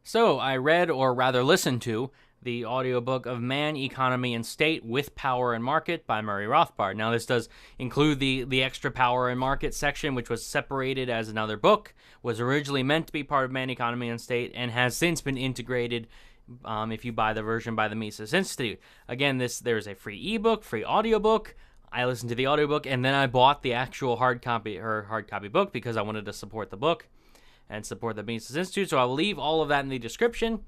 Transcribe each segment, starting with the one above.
So I read, or rather listened to, the audiobook of Man, Economy, and State with Power and Market by Murray Rothbard. Now, this does include the extra Power and Market section, which was separated as another book, was originally meant to be part of Man, Economy, and State, and has since been integrated if you buy the version by the Mises Institute. Again, there's a free ebook, free audiobook. I listened to the audiobook, and then I bought the actual hard copy book because I wanted to support the book and support the Mises Institute. So I'll leave all of that in the description.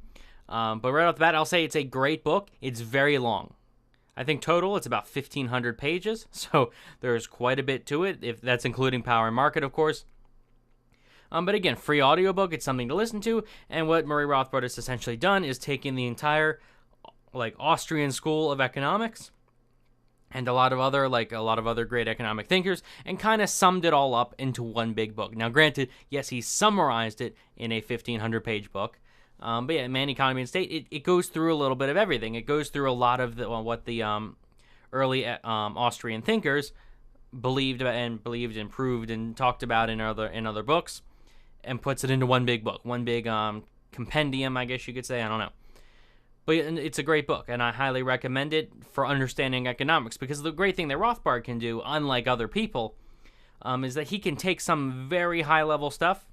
But right off the bat, I'll say it's a great book. It's very long. I think total it's about 1,500 pages, so there's quite a bit to it, if that's including Power and Market, of course. But again, free audiobook, it's something to listen to, and what Murray Rothbard has essentially done is taken the entire Austrian school of economics and a lot of other great economic thinkers, and kind of summed it all up into one big book. Now, granted, yes, he summarized it in a 1,500-page book, but yeah, Man, Economy, and State, it goes through a little bit of everything. It goes through a lot of what the early Austrian thinkers believed and proved and talked about in other books, and puts it into one big book, one big compendium, I guess you could say. I don't know. But it's a great book, and I highly recommend it for understanding economics, because the great thing that Rothbard can do, unlike other people, is that he can take some very high-level stuff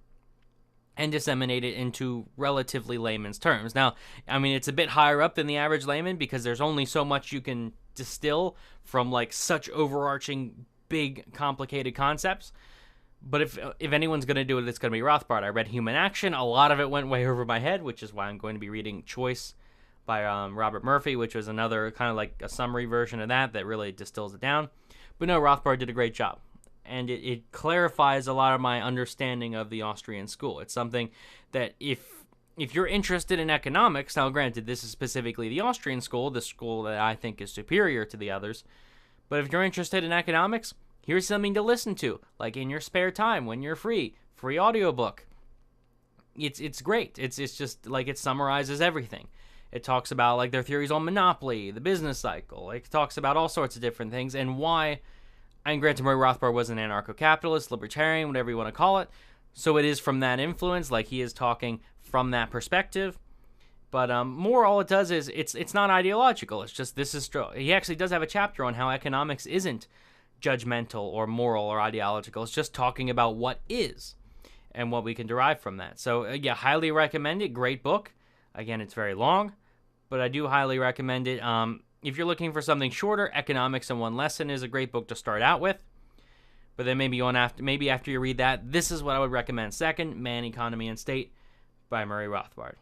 and disseminate it into relatively layman's terms. Now, I mean, it's a bit higher up than the average layman because there's only so much you can distill from such overarching, big, complicated concepts. But if anyone's going to do it, it's going to be Rothbard. I read Human Action. A lot of it went way over my head, which is why I'm going to be reading Choice by Robert Murphy, which was another kind of like a summary version of that really distills it down. But no, Rothbard did a great job. And it clarifies a lot of my understanding of the Austrian school. It's something that if you're interested in economics, now granted, this is specifically the Austrian school, the school that I think is superior to the others, but if you're interested in economics, here's something to listen to, like in your spare time when you're free audiobook. It's great. It's just it summarizes everything. It talks about their theories on monopoly, the business cycle. It talks about all sorts of different things and why. And granted, Murray Rothbard was an anarcho-capitalist, libertarian, whatever you want to call it. So it is from that influence, he is talking from that perspective. But more all it does is it's not ideological. It's just he actually does have a chapter on how economics isn't judgmental or moral or ideological. It's just talking about what is and what we can derive from that. So yeah, highly recommend it. Great book. Again, it's very long, but I do highly recommend it. If you're looking for something shorter, Economics in One Lesson is a great book to start out with. But then maybe after you read that, this is what I would recommend second, Man, Economy, and State by Murray Rothbard.